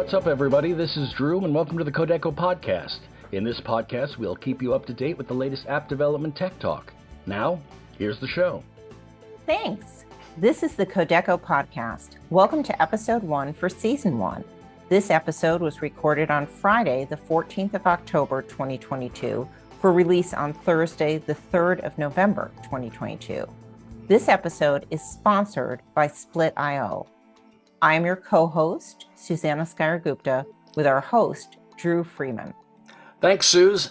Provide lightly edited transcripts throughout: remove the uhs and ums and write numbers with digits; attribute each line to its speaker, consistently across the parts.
Speaker 1: What's up, everybody? This is Drew, and welcome to the Kodeco podcast. In this podcast, we'll keep you up to date with the latest app development tech talk. Now, here's the show.
Speaker 2: Thanks. This is the Kodeco podcast. Welcome to episode 1 for season 1. This episode was recorded on Friday, the 14th of October, 2022, for release on Thursday, the 3rd of November, 2022. This episode is sponsored by Split.io. I am your co-host, Susanna Skyer-Gupta, with our host, Drew Freeman.
Speaker 1: Thanks, Suze.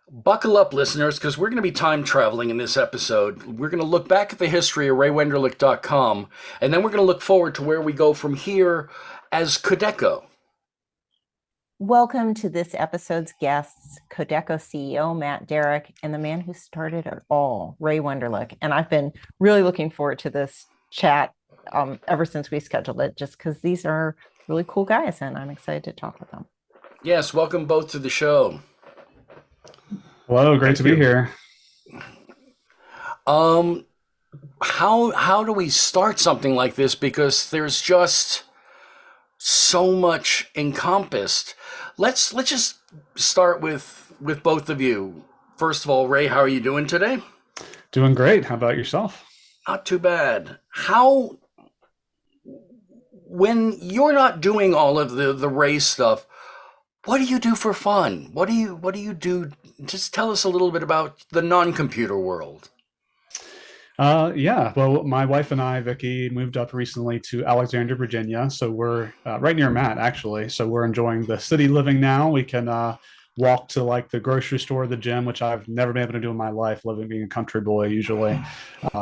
Speaker 1: Buckle up, listeners, because we're going to be time traveling in this episode. We're going to look back at the history of Wenderlich.com, and then we're going to look forward to where we go from here as Kodeco.
Speaker 2: Welcome to this episode's guests, Kodeco CEO Matt Derrick, and the man who started it all, Ray Wenderlich. And I've been really looking forward to this chat ever since we scheduled it, just because these are really cool guys, and I'm excited to talk with them.
Speaker 1: Yes, welcome both to the show.
Speaker 3: Hello, great to be here.
Speaker 1: How do we start something like this? Because there's just so much encompassed. Let's just start with both of you. First of all, Ray, how are you doing today?
Speaker 3: Doing great. How about yourself?
Speaker 1: Not too bad. When you're not doing all of the Ray stuff, what do you do for fun? What do you do? Just tell us a little bit about the non-computer world.
Speaker 3: Yeah, well, my wife and I, Vicky, moved up recently to Alexandria, Virginia. So we're right near Matt, actually. So we're enjoying the city living now. We can walk to like the grocery store, the gym, which I've never been able to do in my life, being a country boy usually.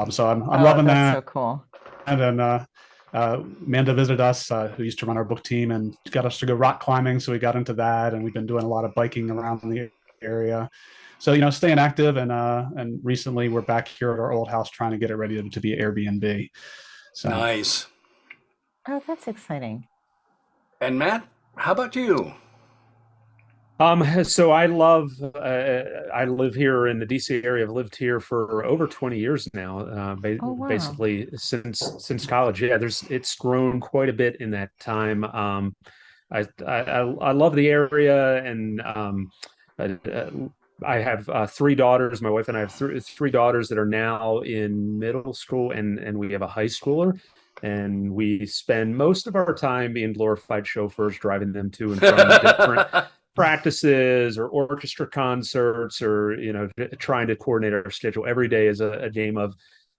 Speaker 3: So I'm loving that.
Speaker 2: That's so cool.
Speaker 3: And then Amanda visited us, who used to run our book team, and got us to go rock climbing. So we got into that, and we've been doing a lot of biking around the area. So, staying active, and recently we're back here at our old house trying to get it ready to be Airbnb. So.
Speaker 1: Nice.
Speaker 2: Oh, that's exciting.
Speaker 1: And Matt, how about you?
Speaker 4: So I live here in the DC area. I've lived here for over 20 years now,
Speaker 2: wow.
Speaker 4: basically since college. Yeah, it's grown quite a bit in that time. I love the area, and I have 3 daughters. My wife and I have three daughters that are now in middle school, and we have a high schooler. And we spend most of our time being glorified chauffeurs, driving them to and from different practices or orchestra concerts, or trying to coordinate our schedule. Every day is a game of,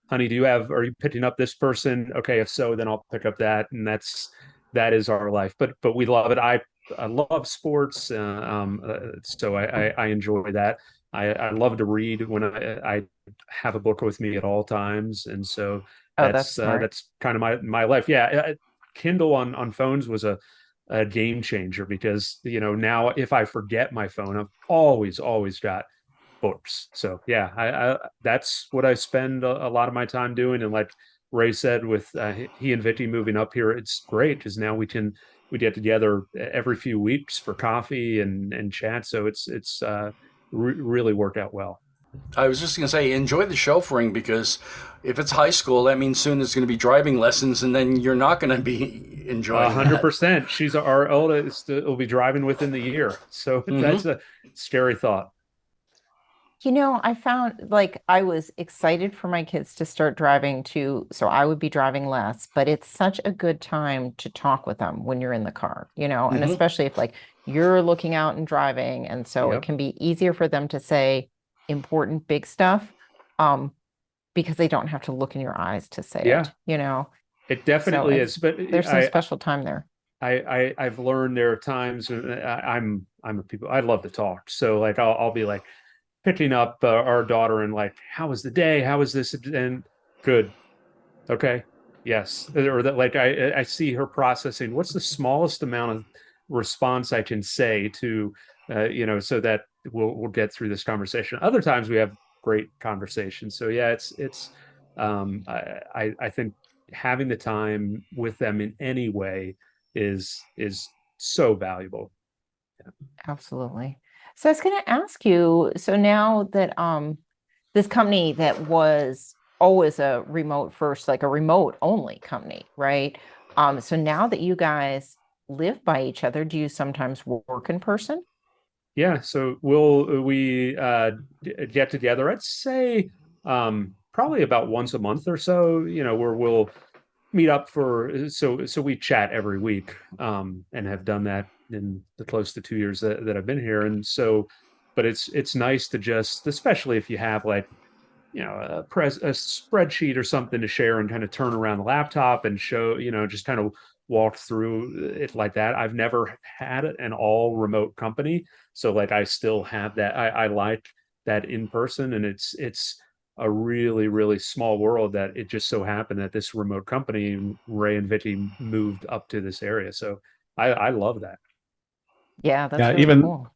Speaker 4: honey, are you picking up this person? Okay, if so, then I'll pick up that. And that is our life. But we love it. I love sports, so I enjoy that. I love to read when I have a book with me at all times, and so that's kind of my life. Yeah, Kindle on phones was a game changer, because now if I forget my phone, I've always got books. So yeah, I that's what I spend a lot of my time doing. And like Ray said, with he and Vicky moving up here, it's great because now we get together every few weeks for coffee and chat. So it's really worked out well.
Speaker 1: I was just going to say, enjoy the chauffeuring, because if it's high school, that means soon there's going to be driving lessons, and then you're not going to be enjoying
Speaker 4: 100%. She's our oldest, will be driving within the year. So That's a scary thought.
Speaker 2: I found I was excited for my kids to start driving too, so I would be driving less, but it's such a good time to talk with them when you're in the car, and especially if you're looking out and driving. And so It can be easier for them to say important big stuff, because they don't have to look in your eyes to say it.
Speaker 4: It definitely is. But
Speaker 2: there's some special time there.
Speaker 4: I've learned there are times when I love to talk. So I'll be picking up our daughter and how was the day? How was this? And good. Okay. Yes. Or that I see her processing, what's the smallest amount of response I can say to, so that we'll get through this conversation. Other times we have great conversations. So yeah, I think having the time with them in any way is so valuable. Yeah.
Speaker 2: Absolutely. So I was going to ask you, so now that this company that was always a remote first, a remote only company, right? So now that you guys live by each other, do you sometimes work in person?
Speaker 4: Yeah, so we get together. I'd say probably about once a month or so. Where we'll meet up so we chat every week, and have done that in the close to 2 years that I've been here. And so, but it's nice to just, especially if you have like a spreadsheet or something to share and kind of turn around the laptop and show, just kind of walk through it like that. I've never had an all remote company, so like I still have that. I like that in person, and it's a really really small world that it just so happened that this remote company, Ray and Vicky, moved up to this area. So I love that.
Speaker 2: Yeah, that's
Speaker 3: Yeah,
Speaker 2: really
Speaker 3: even
Speaker 2: cool.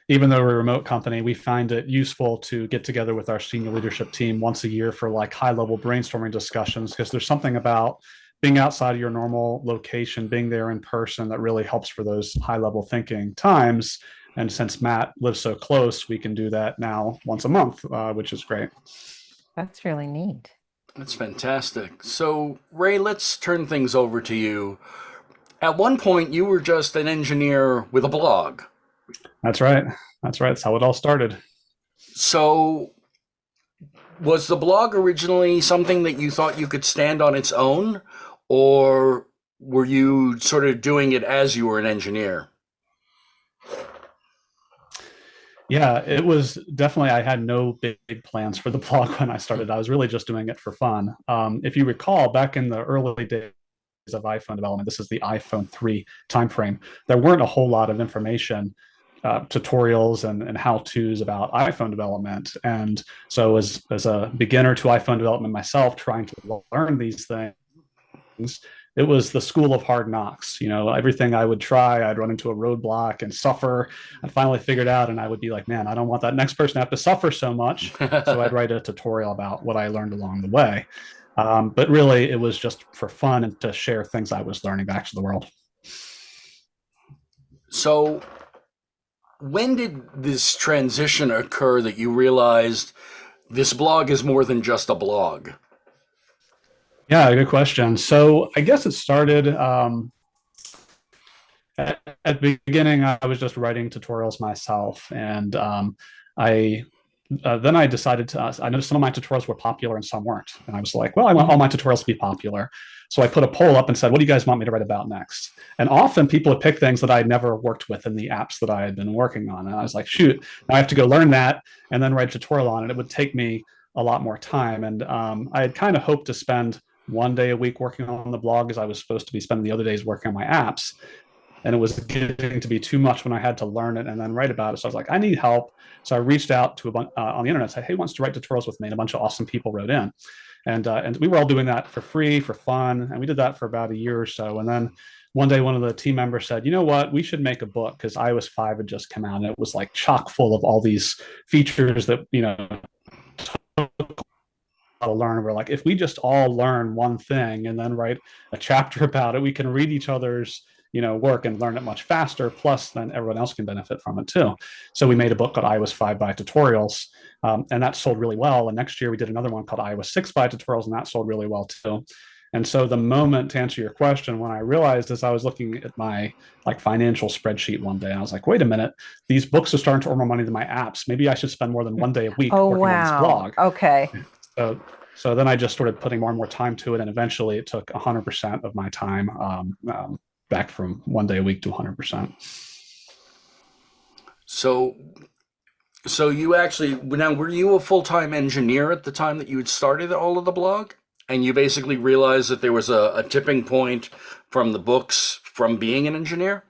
Speaker 3: even though we're a remote company, we find it useful to get together with our senior leadership team once a year for like high level brainstorming discussions, because there's something about being outside of your normal location, being there in person, that really helps for those high level thinking times. And since Matt lives so close, we can do that now once a month, which is great.
Speaker 2: That's really neat.
Speaker 1: That's fantastic. So, Ray, let's turn things over to you. At one point, you were just an engineer with a blog.
Speaker 3: That's right. That's right. That's how it all started.
Speaker 1: So, was the blog originally something that you thought you could stand on its own, or were you sort of doing it as you were an engineer?
Speaker 3: Yeah, it was definitely, I had no big plans for the blog when I started. I was really just doing it for fun. If you recall, back in the early days of iPhone development, this is the iPhone 3 timeframe, there weren't a whole lot of information, tutorials and how-tos about iPhone development. And so as a beginner to iPhone development myself, trying to learn these things, it was the school of hard knocks. Everything I would try, I'd run into a roadblock and suffer. I finally figured out, and I would be like, man, I don't want that next person to have to suffer so much. So I'd write a tutorial about what I learned along the way. But really, it was just for fun and to share things I was learning back to the world.
Speaker 1: So, when did this transition occur that you realized this blog is more than just a blog?
Speaker 3: Yeah, good question. So I guess it started at the beginning. I was just writing tutorials myself, and I then I decided to. I noticed some of my tutorials were popular and some weren't, and I was like, well, I want all my tutorials to be popular. So I put a poll up and said, what do you guys want me to write about next? And often people would pick things that I'd never worked with in the apps that I had been working on, and I was like, shoot, now I have to go learn that and then write a tutorial on it. It would take me a lot more time, and I had kind of hoped to spend one day a week working on the blog, as I was supposed to be spending the other days working on my apps. And it was getting to be too much when I had to learn it and then write about it. So I was like, I need help. So I reached out to on the internet, said, hey, who wants to write tutorials with me? And a bunch of awesome people wrote in. And we were all doing that for free, for fun. And we did that for about a year or so. And then one day, one of the team members said, you know what, we should make a book, because iOS 5 had just come out and it was like chock full of all these features that, to learn. We're like, if we just all learn one thing and then write a chapter about it, we can read each other's work and learn it much faster. Plus, then everyone else can benefit from it too. So we made a book called iOS 5 by Tutorials, and that sold really well. And next year we did another one called iOS 6 by Tutorials, and that sold really well too. And so the moment, to answer your question, when I realized, as I was looking at my financial spreadsheet one day, I was like, wait a minute, these books are starting to earn more money than my apps. Maybe I should spend more than one day a week working on this blog.
Speaker 2: Okay.
Speaker 3: So then I just started putting more and more time to it, and eventually it took 100% of my time, back from one day a week to 100%.
Speaker 1: So you actually, now, were you a full-time engineer at the time that you had started all of the blog? And you basically realized that there was a tipping point from the books from being an engineer?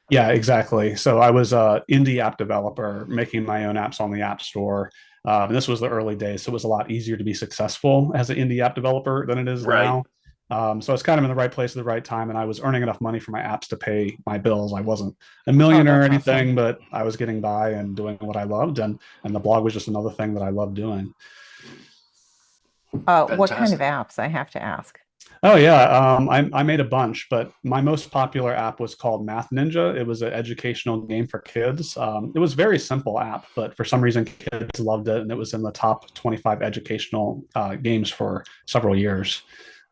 Speaker 3: Yeah, exactly. So I was an indie app developer making my own apps on the App Store. And this was the early days, so it was a lot easier to be successful as an indie app developer than it is
Speaker 1: Right.
Speaker 3: now. So I was kind of in the right place at the right time, and I was earning enough money for my apps to pay my bills. I wasn't a millionaire or
Speaker 2: that's
Speaker 3: anything,
Speaker 2: awesome.
Speaker 3: but I was getting by and doing what I loved, and the blog was just another thing that I loved doing.
Speaker 2: What kind of
Speaker 1: Fantastic.
Speaker 2: apps, I have to ask?
Speaker 3: Oh yeah, I made a bunch, but my most popular app was called Math Ninja. It was an educational game for kids. It was a very simple app, but for some reason kids loved it, and it was in the top 25 educational games for several years.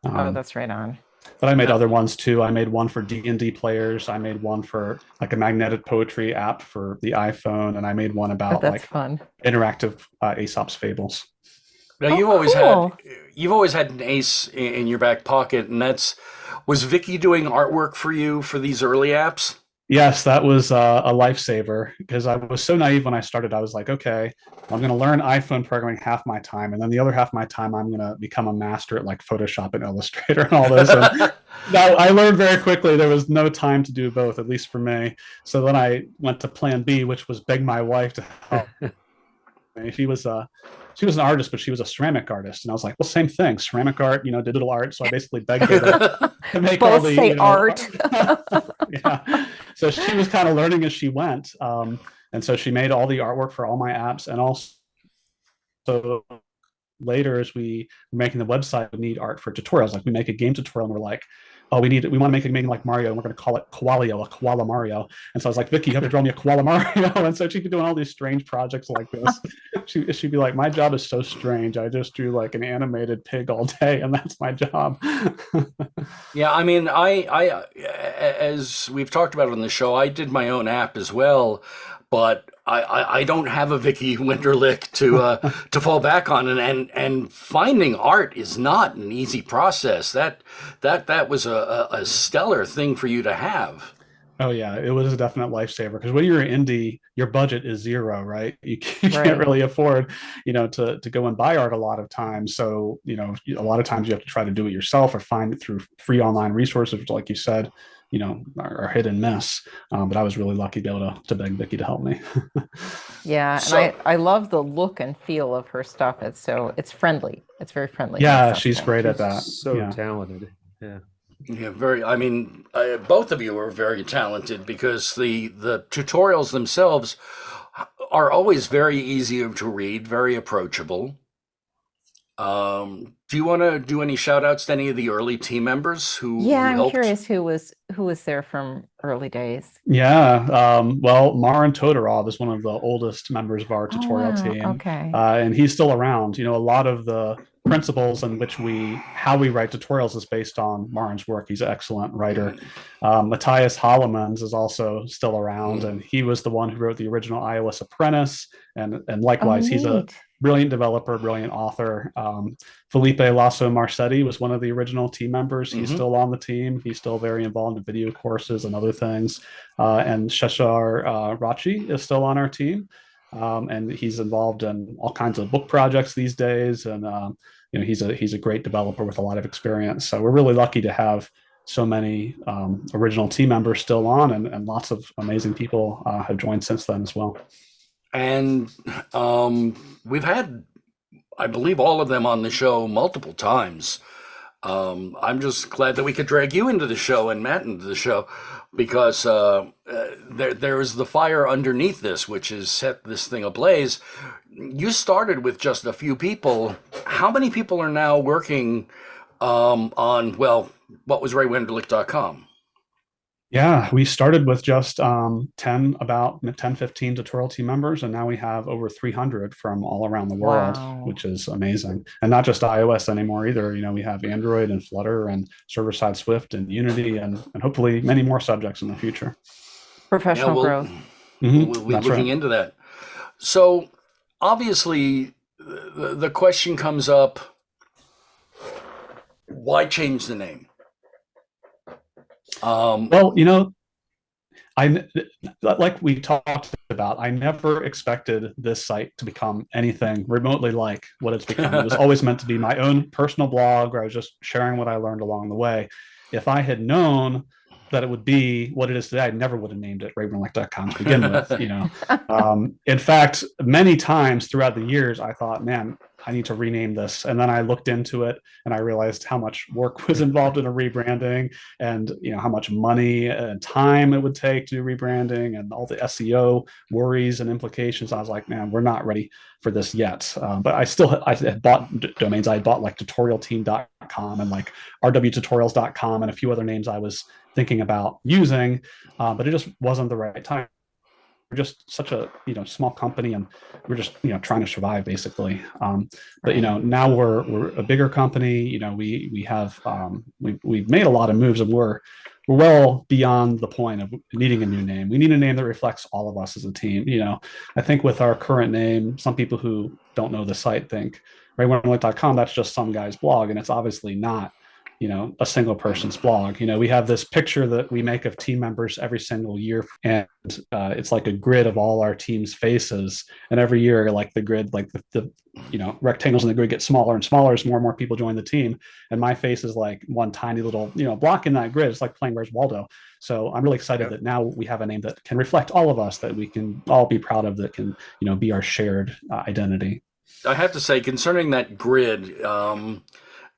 Speaker 2: Oh,
Speaker 3: Um,
Speaker 2: that's right on.
Speaker 3: But I made other ones too. I made one for D&D players. I made one for like a magnetic poetry app for the iPhone, and I made one
Speaker 2: Oh,
Speaker 3: about
Speaker 2: that's
Speaker 3: like
Speaker 2: fun.
Speaker 3: interactive Aesop's fables.
Speaker 1: Now
Speaker 2: Oh, cool.
Speaker 1: you've always had an ace in your back pocket, and was Vicky doing artwork for you for these early apps?
Speaker 3: Yes, that was a lifesaver because I was so naive when I started. I was like, okay, I'm going to learn iPhone programming half my time, and then the other half my time, I'm going to become a master at like Photoshop and Illustrator and all this. And now I learned very quickly there was no time to do both, at least for me. So then I went to Plan B, which was beg my wife to help. She was an artist, but she was a ceramic artist, and I was like, well, same thing, ceramic art, digital art. So I basically begged her to make all
Speaker 2: Both
Speaker 3: the
Speaker 2: say art.
Speaker 3: yeah. So she was kind of learning as she went, and so she made all the artwork for all my apps, and also later as we were making the website, we need art for tutorials. Like we make a game tutorial, and we're like, oh, we want to make a game like Mario, and we're going to call it Koalio, a koala Mario. And so I was like, Vicky, you have to draw me a koala Mario. And so she'd be doing all these strange projects like this. She'd be like, my job is so strange. I just drew like an animated pig all day, and that's my job.
Speaker 1: Yeah, I mean, as we've talked about on the show, I did my own app as well, but I don't have a Vicky Wenderlich to fall back on, and finding art is not an easy process. That was a stellar thing for you to have.
Speaker 3: Oh yeah, it was a definite lifesaver because when you're indie, your budget is zero, right? You can't
Speaker 2: Right.
Speaker 3: really afford, to go and buy art a lot of times. So, a lot of times you have to try to do it yourself or find it through free online resources, which, like you said, are hit and miss. But I was really lucky to be able to beg Vicky to help me.
Speaker 2: Yeah,
Speaker 1: So,
Speaker 2: and I love the look and feel of her stuff. It's friendly. It's very friendly and
Speaker 3: Yeah, she's
Speaker 2: accessible.
Speaker 3: great at that.
Speaker 4: So
Speaker 3: Yeah.
Speaker 4: talented. Yeah.
Speaker 1: yeah, I mean, both of you are very talented because the tutorials themselves are always very easy to read, very approachable. Do you want to do any shout outs to any of the early team members
Speaker 2: Yeah,
Speaker 1: who
Speaker 2: I'm
Speaker 1: helped?
Speaker 2: curious who was there from early days.
Speaker 3: Yeah. Well, Marin Todorov is one of the oldest members of our
Speaker 2: Oh
Speaker 3: tutorial
Speaker 2: wow.
Speaker 3: team,
Speaker 2: Okay.
Speaker 3: and he's still around. A lot of the principles in which how we write tutorials is based on Marin's work. He's an excellent writer. Matthias Hollemans is also still around, and he was the one who wrote the original iOS Apprentice, and
Speaker 2: Oh,
Speaker 3: likewise, he's a
Speaker 2: neat.
Speaker 3: brilliant developer, brilliant author. Felipe Lasso Marcetti was one of the original team members. He's
Speaker 1: Hmm.
Speaker 3: still on the team. He's still very involved in video courses and other things. And Sheshar Rachi is still on our team. And he's involved in all kinds of book projects these days. And he's a great developer with a lot of experience. So we're really lucky to have so many original team members still on, and lots of amazing people have joined since then as well.
Speaker 1: And we've had, I believe, all of them on the show multiple times. I'm just glad that we could drag you into the show and Matt into the show because there is the fire underneath this, which has set this thing ablaze. You started with just a few people. How many people are now working on, well, what was rebrand.com?
Speaker 3: Yeah, we started with just 10, 15 tutorial team members, and now we have over 300 from all around the world,
Speaker 2: Wow.
Speaker 3: which is amazing. And not just iOS anymore either. We have Android and Flutter and server-side Swift and Unity and hopefully many more subjects in the future.
Speaker 1: Yeah,
Speaker 2: Professional growth.
Speaker 1: we'll be
Speaker 3: That's
Speaker 1: looking
Speaker 3: right.
Speaker 1: into that. So obviously, the question comes up: why change the name?
Speaker 3: Well, I like we talked about, I never expected this site to become anything remotely like what it's become. It was always meant to be my own personal blog where I was just sharing what I learned along the way. If I had known that it would be what it is today, I never would have named it rebrand.com to begin with. In fact, many times throughout the years, I thought, man, I need to rename this. And then I looked into it and I realized how much work was involved in a rebranding, and how much money and time it would take to do rebranding, and all the SEO worries and implications. I was like, man, we're not ready for this yet. But I had bought domains. I had bought like tutorialteam.com and like rwtutorials.com and a few other names I was thinking about using, but it just wasn't the right time. just such a small company, and we're just trying to survive basically. But
Speaker 2: Right.
Speaker 3: now we're a bigger company. We have we've made a lot of moves, and we're well beyond the point of needing a new name. We need a name that reflects all of us as a team. I think with our current name, some people who don't know the site think rebrand.com, that's just some guy's blog, and it's obviously not a single person's blog. We have this picture that we make of team members every single year, and it's like a grid of all our team's faces. And every year, like the grid, like the rectangles in the grid get smaller and smaller as more and more people join the team. And my face is like one tiny little block in that grid. It's like playing Where's Waldo. So I'm really excited that now we have a name that can reflect all of us, that we can all be proud of, that can be our shared identity.
Speaker 1: I have to say, concerning that grid,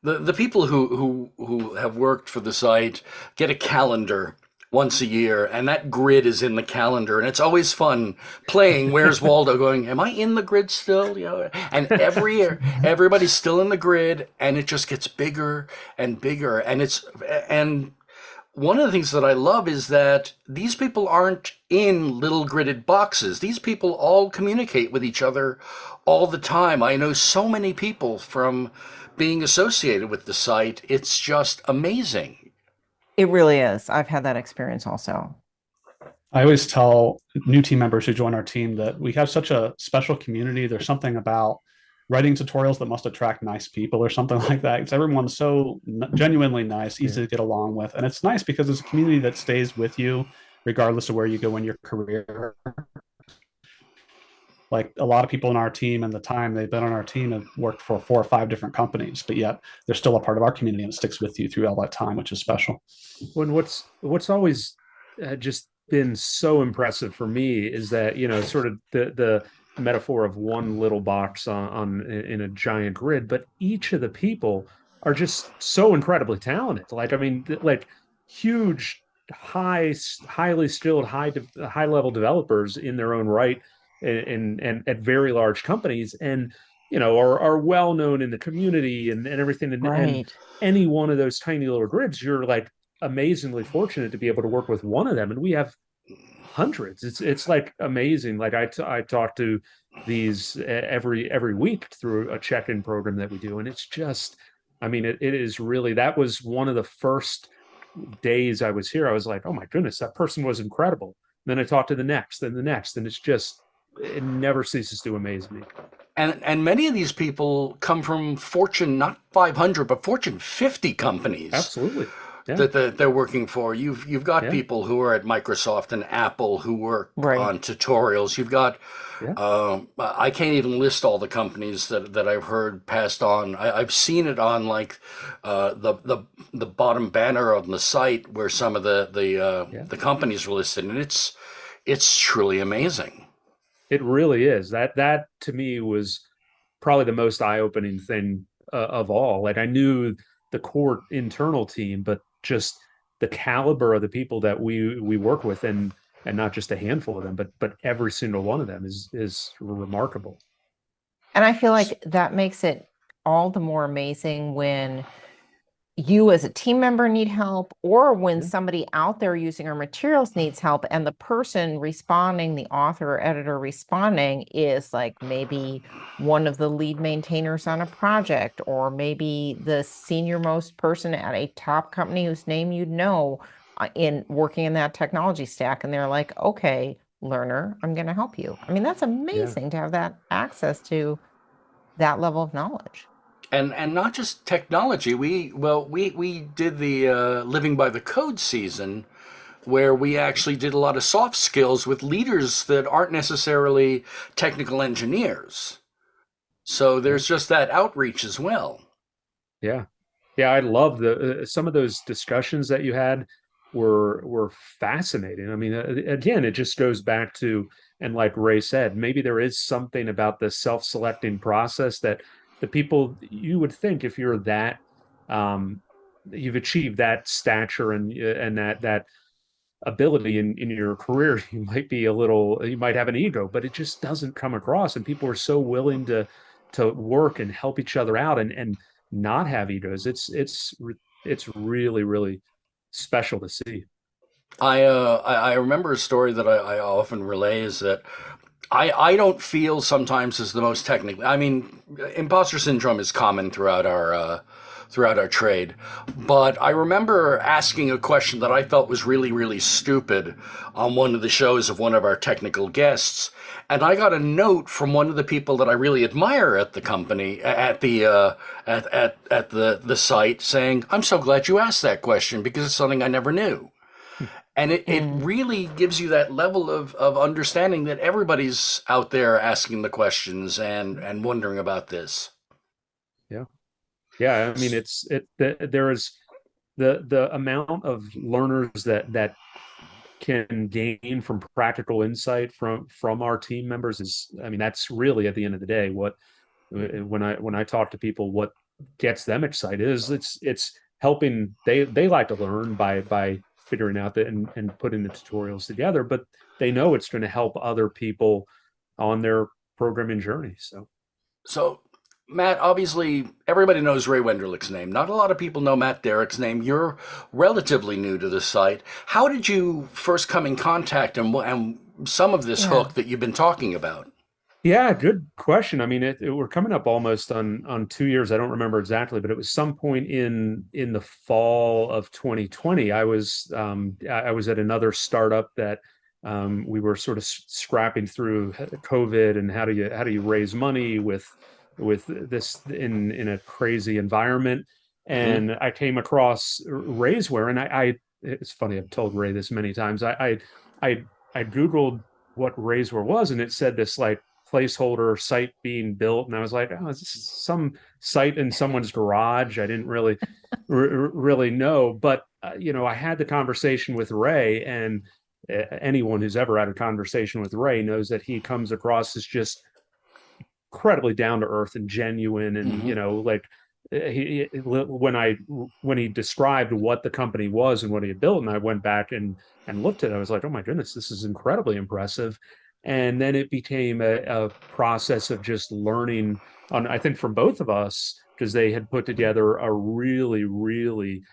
Speaker 1: the people who have worked for the site get a calendar once a year, and that grid is in the calendar, and it's always fun playing Where's Waldo, going, am I in the grid still? And every year everybody's still in the grid, and it just gets bigger and bigger. And one of the things that I love is that these people aren't in little gridded boxes. These people all communicate with each other all the time. I know so many people from being associated with the site. It's just amazing.
Speaker 2: It really is. I've had that experience also.
Speaker 3: I always tell new team members who join our team that we have such a special community. There's something about writing tutorials that must attract nice people or something like that. Because everyone's so genuinely nice, easy to get along with. And it's nice because it's a community that stays with you regardless of where you go in your career. Like a lot of people in our team, and the time they've been on our team, have worked for 4 or 5 different companies, but yet they're still a part of our community, and it sticks with you through all that time, which is special.
Speaker 4: When what's always just been so impressive for me is that sort of the metaphor of one little box on in a giant grid, but each of the people are just so incredibly talented. Like, I mean, like huge, highly skilled, high level developers in their own right, and at very large companies, and are well known in the community and everything. And
Speaker 2: Right.
Speaker 4: any one of those tiny little grids, you're like amazingly fortunate to be able to work with one of them, and we have hundreds. It's like amazing. Like I talk to these every week through a check-in program that we do, and it's just, I mean, it is really, that was one of the first days I was here. I was like, oh my goodness, that person was incredible. And then I talked to the next and the next, and it's just, it never ceases to amaze me.
Speaker 1: And many of these people come from Fortune, not 500, but Fortune 50 companies
Speaker 4: Absolutely. Yeah.
Speaker 1: that they're working for. You've got
Speaker 4: Yeah.
Speaker 1: people who are at Microsoft and Apple who work
Speaker 2: Right.
Speaker 1: on tutorials. You've got
Speaker 4: Yeah.
Speaker 1: I can't even list all the companies that I've heard passed on. I've seen it on like the bottom banner on the site where some of
Speaker 4: Yeah.
Speaker 1: the companies were listed, and it's truly amazing.
Speaker 4: It really is. That to me was probably the most eye-opening thing of all. Like, I knew the core internal team, but just the caliber of the people that we work with, and not just a handful of them, but every single one of them is remarkable.
Speaker 2: And I feel like that makes it all the more amazing when you as a team member need help, or when somebody out there using our materials needs help, and the person responding, the author or editor responding, is like maybe one of the lead maintainers on a project, or maybe the senior most person at a top company whose name you'd know in working in that technology stack. And they're like, okay, learner, I'm going to help you. I mean, that's amazing to have that access to that level of knowledge.
Speaker 1: And not just technology. We did the Living by the Code season, where we actually did a lot of soft skills with leaders that aren't necessarily technical engineers. So there's just that outreach as well.
Speaker 4: Yeah. Yeah, I love the some of those discussions that you had were fascinating. I mean, again, it just goes back to, and like Ray said, maybe there is something about the self-selecting process that the people, you would think, if you're that um you've achieved that stature and that ability in your career, you might be a little, you might have an ego, but it just doesn't come across. And people are so willing to work and help each other out, and not have egos. It's really, really special to see.
Speaker 1: I remember a story that I often relay is that I don't feel sometimes as the most technically. I mean, imposter syndrome is common throughout our trade, but I remember asking a question that I felt was really stupid on one of the shows of one of our technical guests, and I got a note from one of the people that I really admire at the company at the site saying, "I'm so glad you asked that question because it's something I never knew." And it
Speaker 2: Mm.
Speaker 1: really gives you that level of understanding that everybody's out there asking the questions and wondering about this.
Speaker 4: Yeah. Yeah. I mean, there is the amount of learners that can gain from practical insight from our team members is, I mean, that's really at the end of the day what when I talk to people, what gets them excited is it's helping. They like to learn by figuring out that and putting the tutorials together, but they know it's going to help other people on their programming journey. So
Speaker 1: So, Matt, obviously, everybody knows Ray Wenderlich's name. Not a lot of people know Matt Derrick's name. You're relatively new to the site. How did you first come in contact and some of this
Speaker 2: Yeah.
Speaker 1: hook that you've been talking about?
Speaker 4: yeah, good question. I mean, we're coming up almost on 2 years. I don't remember exactly, but it was some point in the fall of 2020. I was at another startup that we were sort of scrapping through COVID and how do you raise money with this in a crazy environment.
Speaker 1: Hmm.
Speaker 4: And I came across Raiseware, and I it's funny, I've told Ray this many times. I I Googled what Raiseware was, and it said this like placeholder site being built, and I was like, oh, is this some site in someone's garage? I didn't really know, but I had the conversation with Ray, and anyone who's ever had a conversation with Ray knows that he comes across as just incredibly down to earth and genuine, and
Speaker 1: Hmm.
Speaker 4: like when he described what the company was and what he had built, and I went back and looked at it, I was like, oh my goodness, this is incredibly impressive. And then it became a process of just learning on, I think, from both of us, because they had put together a really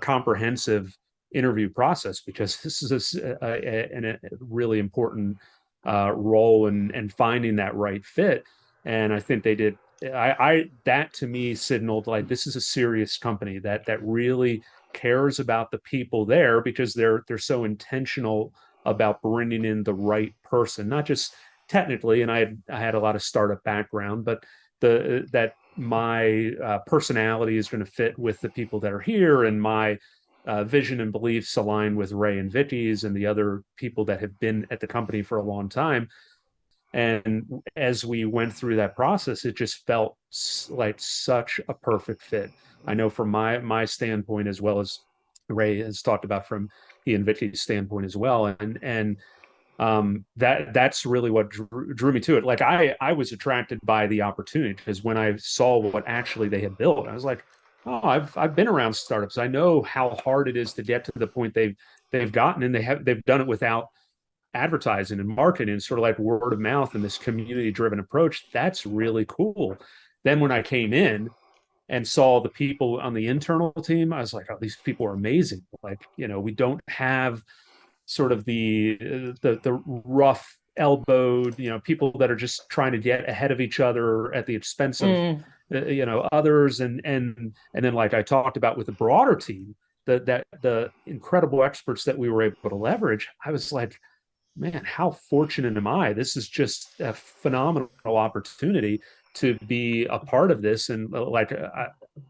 Speaker 4: comprehensive interview process, because this is a really important role and finding that right fit. And I think they did. I that to me signaled like this is a serious company that really cares about the people there, because they're so intentional about bringing in the right person, not just technically. And I had a lot of startup background, but the that my personality is going to fit with the people that are here, and my vision and beliefs align with Ray and Vicky's and the other people that have been at the company for a long time. And as we went through that process, it just felt like such a perfect fit. I know from my standpoint, as well as Ray has talked about from he and Vicky's standpoint as well, and that's really what drew me to it. Like I was attracted by the opportunity, because when I saw what actually they had built, I was like, oh, I've been around startups. I know how hard it is to get to the point they've gotten, and they've done it without advertising and marketing, and sort of like word of mouth and this community driven approach. That's really cool. Then when I came in and saw the people on the internal team, I was like, oh, these people are amazing. Like, we don't have sort of the rough elbowed, people that are just trying to get ahead of each other at the expense of
Speaker 2: Mm.
Speaker 4: others. And then, like I talked about with the broader team, the incredible experts that we were able to leverage, I was like, man, how fortunate am I? This is just a phenomenal opportunity to be a part of this. And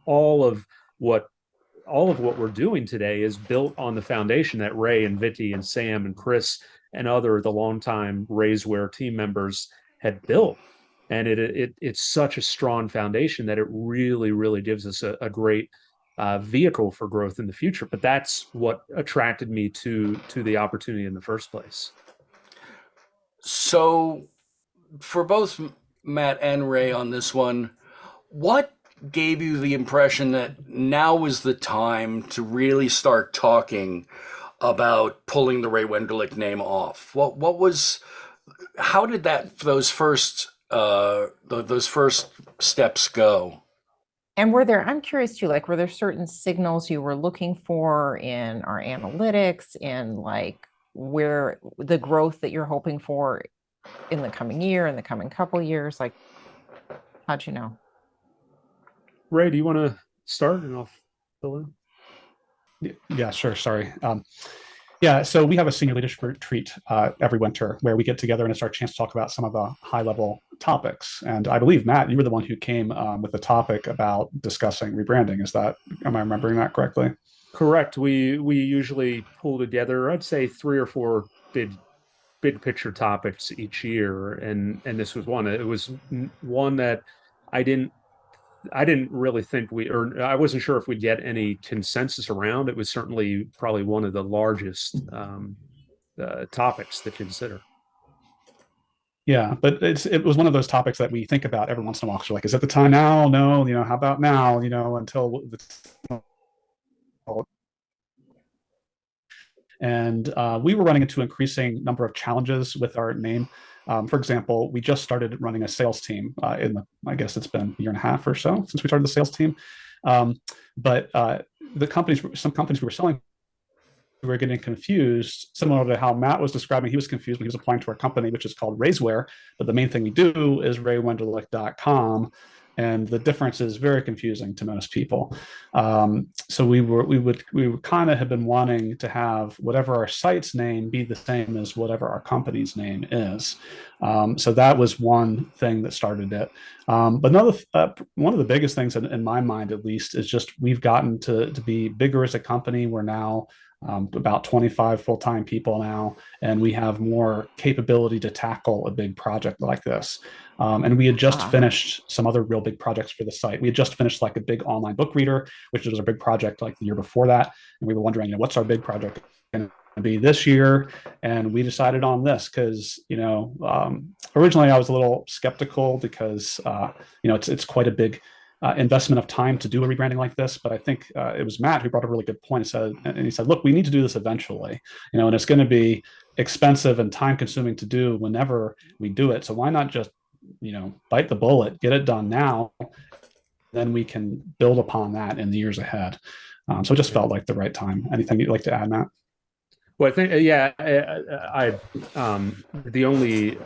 Speaker 4: all of what all of what we're doing today is built on the foundation that Ray and Vitti and Sam and Chris and other the longtime Raiseware team members had built. And it's such a strong foundation that it really gives us a great vehicle for growth in the future. But that's what attracted me to the opportunity in the first place.
Speaker 1: So, for both Matt and Ray on this one, what gave you the impression that now was the time to really start talking about pulling the Ray Wenderlich name off? What was how did those first steps go?
Speaker 2: And I'm curious too, like, were there certain signals you were looking for in our analytics, in like where the growth that you're hoping for in the coming year, in the coming couple years? Like, how'd you know?
Speaker 4: Ray, do you want to start and I'll fill in?
Speaker 3: Yeah, sure. Sorry. Yeah, so we have a senior leadership retreat every winter where we get together and it's our chance to talk about some of the high level topics. And I believe, Matt, you were the one who came with the topic about discussing rebranding. Am I remembering that correctly?
Speaker 4: Correct. We usually pull together, I'd say, 3 or 4 big picture topics each year, and this was one. It was one that I didn't I didn't really think or I wasn't sure if we'd get any consensus around. It was certainly probably one of the largest topics to consider.
Speaker 3: Yeah, but it was one of those topics that we think about every once in a while. So like, is it the time now? No, how about now? Until the and we were running into increasing number of challenges with our name. For example, we just started running a sales team I guess it's been a year and a half or so since we started the sales team. But some companies we were selling, we were getting confused, similar to how Matt was describing. He was confused when he was applying to our company, which is called Raiseware. But the main thing we do is raywenderlich.com. And the difference is very confusing to most people. So we would kind of have been wanting to have whatever our site's name be the same as whatever our company's name is. So that was one thing that started it. But one of the biggest things in my mind, at least, is just we've gotten to be bigger as a company. We're now about 25 full-time people now, and we have more capability to tackle a big project like this. And we had just finished some other real big projects for the site. We had just finished like a big online book reader, which was a big project like the year before that. And we were wondering, what's our big project going to be this year? And we decided on this because, originally I was a little skeptical because, it's quite a big investment of time to do a rebranding like this. But I think it was Matt who brought a really good point. He said, look, we need to do this eventually, and it's going to be expensive and time consuming to do whenever we do it. So why not just, bite the bullet, get it done now, then we can build upon that in the years ahead. So it just felt like the right time. Anything you'd like to add, Matt?
Speaker 4: Well, I think the only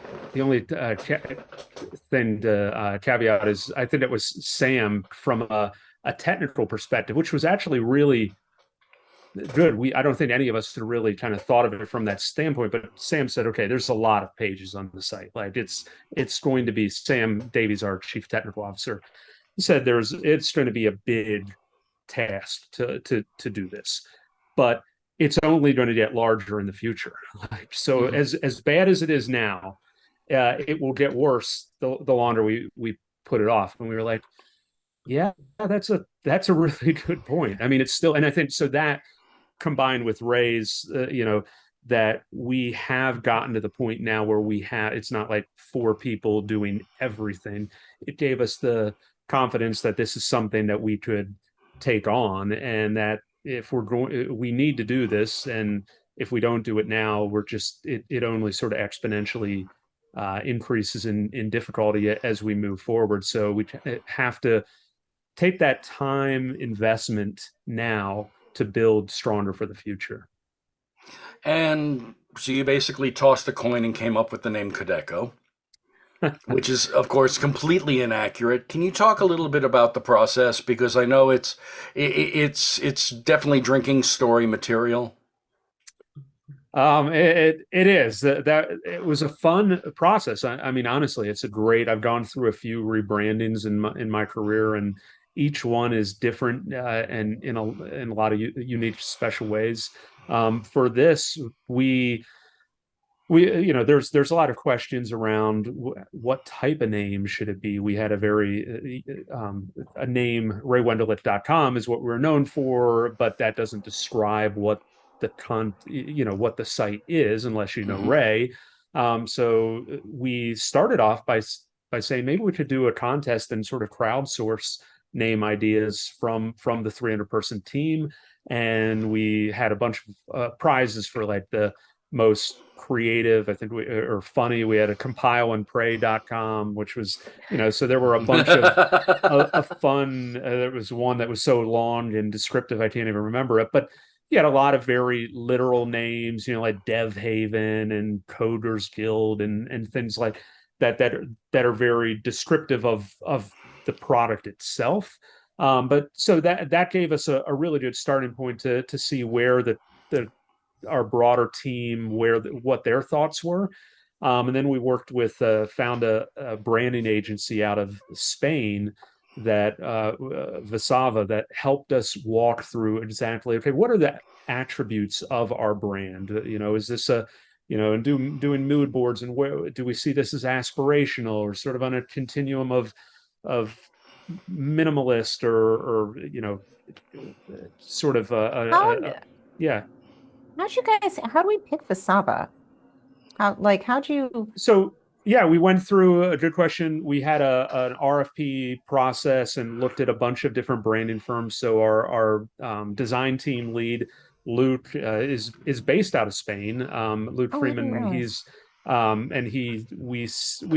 Speaker 4: thing to caveat is I think it was Sam from a technical perspective, which was actually really good. I don't think any of us had really kind of thought of it from that standpoint, but Sam said, okay, there's a lot of pages on the site. Like it's going to be Sam Davies, our chief technical officer. He said it's going to be a big task to do this, but it's only going to get larger in the future. So as bad as it is now, it will get worse the longer we put it off. And we were like, yeah, that's a really good point. I mean, it's still, and I think so that combined with Ray's, that we have gotten to the point now where it's not like 4 people doing everything. It gave us the confidence that this is something that we could take on, and that if we need to do this, and if we don't do it now, it only sort of exponentially increases in difficulty as we move forward. So we have to take that time investment now to build stronger for the future.
Speaker 1: And so you basically tossed a coin and came up with the name Kodeco, which is, of course, completely inaccurate. Can you talk a little bit about the process? Because I know it's definitely drinking story material.
Speaker 4: It is that it was a fun process. I mean, honestly, I've gone through a few rebrandings in my career, and each one is different and in a lot of unique, special ways. For this, there's a lot of questions around what type of name should it be. We had a name, raywenderlich.com is what we're known for, but that doesn't describe what what the site is unless you know Ray. So we started off by saying maybe we could do a contest and sort of crowdsource name ideas from the 300-person team, and we had a bunch of prizes for like the most creative, I think, or funny. We had a compileandpray.com, which was, so there were a bunch of a fun. There was one that was so long and descriptive I can't even remember it, but you had a lot of very literal names, like Dev Haven and Coders Guild and things like that are very descriptive of the product itself. But so that gave us a really good starting point to see where the our broader team, what their thoughts were. And then we worked with found a branding agency out of Spain, that Visava, that helped us walk through exactly, okay, what are the attributes of our brand? Is this and doing mood boards, and where do we see this as aspirational or sort of on a continuum of minimalist or sort of yeah.
Speaker 2: How do we pick Visava? How'd you?
Speaker 4: So yeah, we went through a good question. We had an RFP process and looked at a bunch of different branding firms. So our design team lead, Luke, is based out of Spain. Luke Freeman. He's and we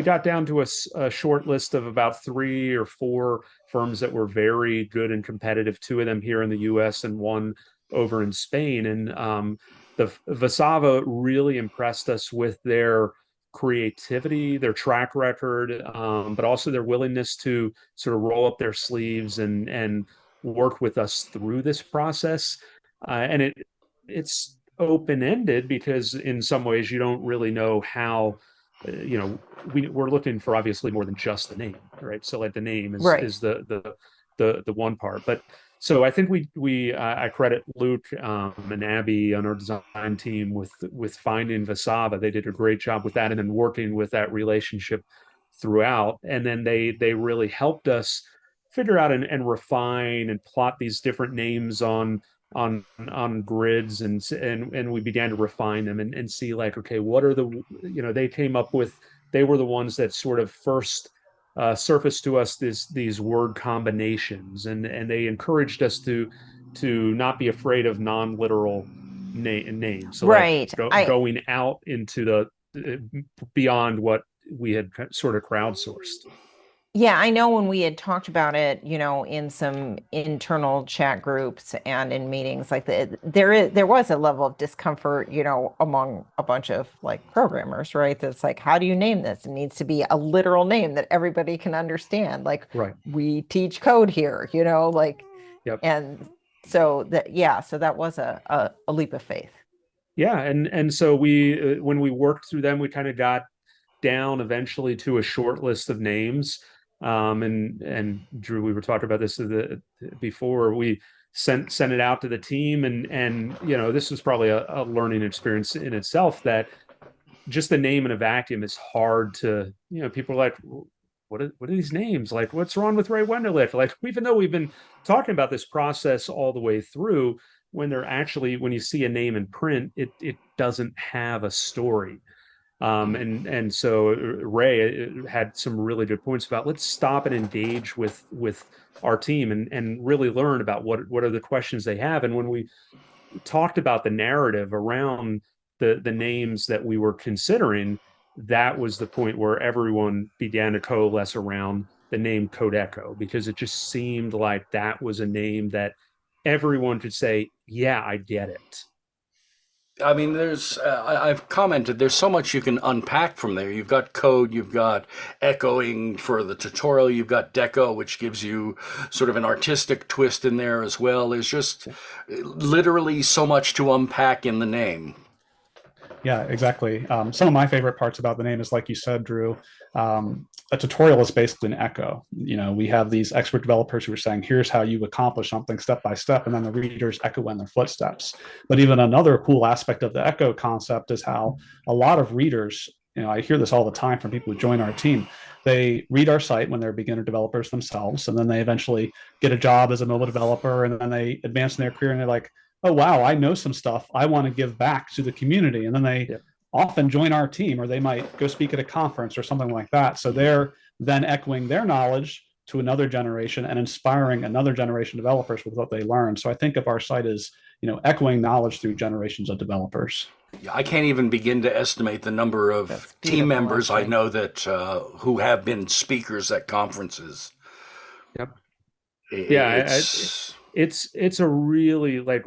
Speaker 4: got down to a short list of about 3 or 4 firms that were very good and competitive. 2 of them here in the U.S. and 1 over in Spain. And the Visava really impressed us with their creativity, their track record, but also their willingness to sort of roll up their sleeves and work with us through this process. And it's open-ended because in some ways you don't really know how, we're looking for obviously more than just the name, right? So like the name is the one part, but so I think I credit Luke and Abby on our design team with finding Visava. They did a great job with that, and then working with that relationship throughout. And then they really helped us figure out and refine and plot these different names on grids, and we began to refine them and see, like, okay, what are they came up with. They were the ones that sort of first surfaced to us these word combinations, and they encouraged us to not be afraid of non-literal names. So
Speaker 2: right,
Speaker 4: going out into the beyond what we had sort of crowdsourced.
Speaker 2: Yeah, I know when we had talked about it, in some internal chat groups and in meetings, like there was a level of discomfort, among a bunch of like programmers, right? That's like, how do you name this? It needs to be a literal name that everybody can understand. Like,
Speaker 4: right.
Speaker 2: We teach code here, like,
Speaker 4: yep.
Speaker 2: And so that was a leap of faith.
Speaker 4: Yeah, and so we when we worked through them, we kind of got down eventually to a short list of names. And Drew, we were talking about this before we sent it out to the team, and this was probably a learning experience in itself, that just the name in a vacuum is hard to, people are like, what are these names? Like, what's wrong with Ray Wenderlich? Like, even though we've been talking about this process all the way through, when you see a name in print, it doesn't have a story. And so Ray had some really good points about, let's stop and engage with our team and really learn about what are the questions they have. And when we talked about the narrative around the names that we were considering, that was the point where everyone began to coalesce around the name Kodeco, because it just seemed like that was a name that everyone could say, yeah, I get it.
Speaker 1: I mean, I've commented, there's so much you can unpack from there. You've got code, you've got echoing for the tutorial, you've got deco, which gives you sort of an artistic twist in there as well. There's just literally so much to unpack in the name.
Speaker 3: Yeah, exactly. Some of my favorite parts about the name is, like you said, Drew, a tutorial is basically an echo. We have these expert developers who are saying, here's how you accomplish something step by step, and then the readers echo in their footsteps. But even another cool aspect of the echo concept is how a lot of readers, I hear this all the time from people who join our team. They read our site when they're beginner developers themselves, and then they eventually get a job as a mobile developer, and then they advance in their career, and they're like, oh, wow, I know some stuff. I want to give back to the community. And then they often join our team, or they might go speak at a conference or something like that. So they're then echoing their knowledge to another generation and inspiring another generation of developers with what they learn. So I think of our site as, echoing knowledge through generations of developers.
Speaker 1: I can't even begin to estimate the number of
Speaker 2: That's
Speaker 1: team
Speaker 2: beautiful,
Speaker 1: members I
Speaker 2: actually.
Speaker 1: know that who have been speakers at conferences.
Speaker 4: Yep. Yeah,
Speaker 1: It's
Speaker 4: it's a really like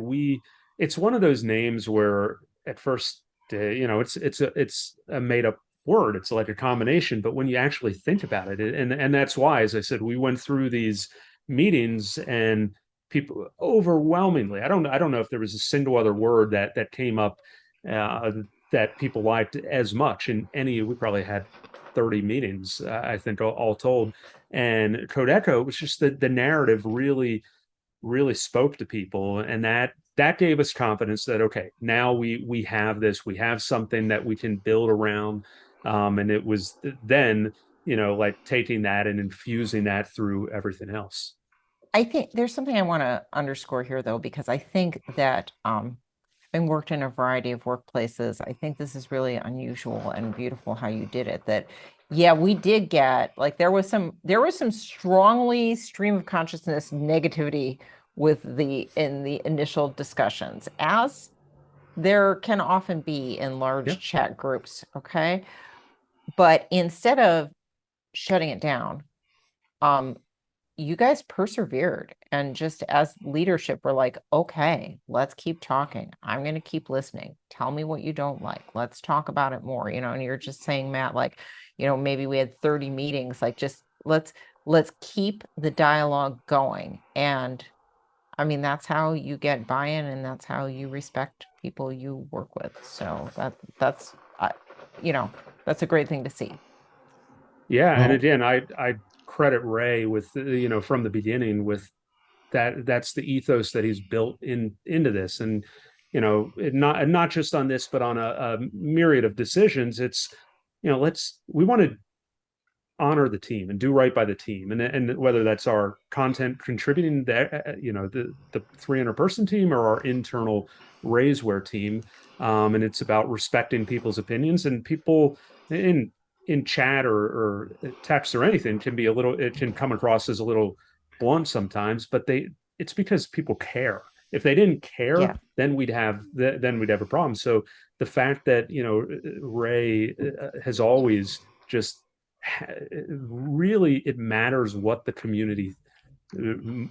Speaker 4: it's one of those names where at first it's a made up word. It's like a combination, but when you actually think about it, and that's why, as I said, we went through these meetings and people overwhelmingly, I don't know if there was a single other word that came up uh, that people liked as much in any. We probably had 30 meetings, I think, all told. And Kodeco was just the narrative really spoke to people, and that gave us confidence that okay, now we have this, we have something that we can build around. And it was then, like taking that and infusing that through everything else.
Speaker 2: I think there's something I want to underscore here, though, because I think that having worked in a variety of workplaces, I think this is really unusual and beautiful how you did it. That, yeah, we did get like there was some strongly stream of consciousness negativity in the initial discussions, as there can often be in large
Speaker 4: Yeah.
Speaker 2: chat groups. Okay, but instead of shutting it down, um, you guys persevered, and just as leadership we're like, okay, let's keep talking. I'm going to keep listening. Tell me what you don't like. Let's talk about it more. And you're just saying, Matt, like, maybe we had 30 meetings, like just let's keep the dialogue going. And I mean, that's how you get buy-in, and that's how you respect people you work with. So that's you know that's a great thing to see.
Speaker 4: Yeah, and
Speaker 3: Well,
Speaker 4: again, I credit Ray with from the beginning with that's the ethos that he's built into this. And not just on this, but on a myriad of decisions. It's we want to honor the team and do right by the team, and whether that's our content contributing the 300-person team or our internal raiseware team. And it's about respecting people's opinions, and people in chat or text or anything can be it can come across as a little blunt sometimes, but it's because people care. If they didn't care,
Speaker 2: Yeah.
Speaker 4: then we'd have a problem. So the fact that Ray has always just really, it matters what the community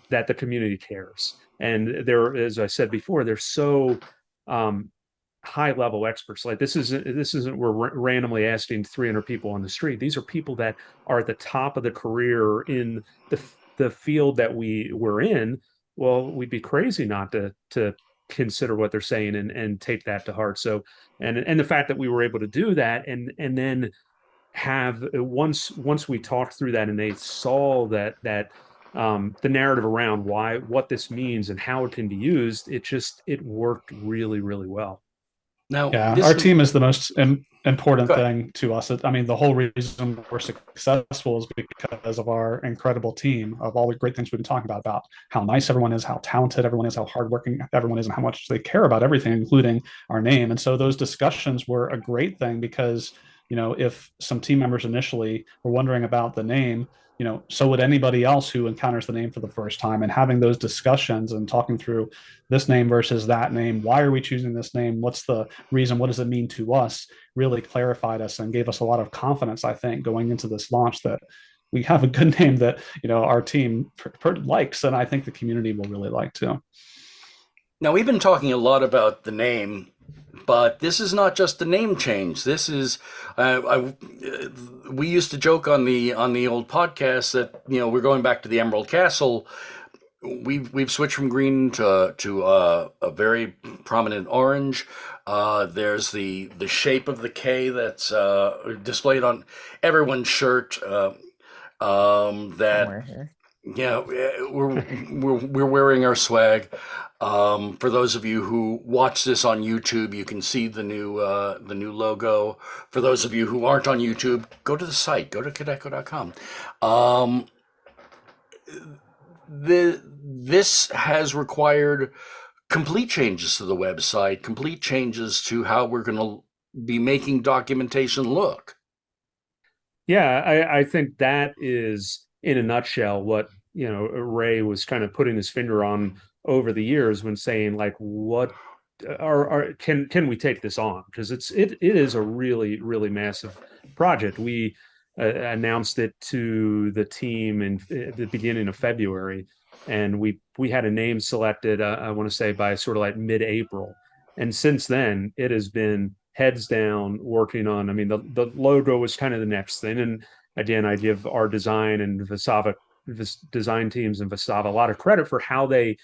Speaker 4: that the community cares. And there, as I said before, they're so high level experts. Like this isn't we're randomly asking 300 people on the street. These are people that are at the top of the career in the field that we're in. Well, we'd be crazy not to consider what they're saying and take that to heart. So, and the fact that we were able to do that, and then have once we talked through that and they saw that the narrative around what this means and how it can be used, it worked really well.
Speaker 1: now
Speaker 3: yeah,
Speaker 1: this
Speaker 3: our
Speaker 1: is
Speaker 3: team is the most important
Speaker 1: go ahead.
Speaker 3: thing to us. I mean, the whole reason we're successful is because of our incredible team, of all the great things we've been talking about how nice everyone is, how talented everyone is, how hardworking everyone is, and how much they care about everything, including our name. And so those discussions were a great thing because, if some team members initially were wondering about the name, so would anybody else who encounters the name for the first time. And having those discussions and talking through this name versus that name, why are we choosing this name? What's the reason? What does it mean to us? Really clarified us and gave us a lot of confidence, I think, going into this launch that we have a good name that, our team likes, and I think the community will really like too.
Speaker 1: Now we've been talking a lot about the name, but this is not just a name change. This is, we used to joke on the old podcast that we're going back to the Emerald Castle. We've switched from green to a very prominent orange. There's the shape of the K that's displayed on everyone's shirt. That
Speaker 2: Somewhere here.
Speaker 1: yeah, we're wearing our swag. For those of you who watch this on YouTube, you can see the new logo. For those of you who aren't on YouTube, go to the site, go to Kodeco.com. Um, this has required complete changes to the website, complete changes to how we're going to be making documentation look.
Speaker 4: Yeah, I think that is in a nutshell what Ray was kind of putting his finger on over the years when saying like, what can we take this on? Because it is a really, really massive project. We announced it to the team in the beginning of February, and we had a name selected, I want to say by sort of like mid-April. And since then, it has been heads down working on. I mean, the logo was kind of the next thing. And again, I give our design and Vasava design teams and Vasava a lot of credit for how they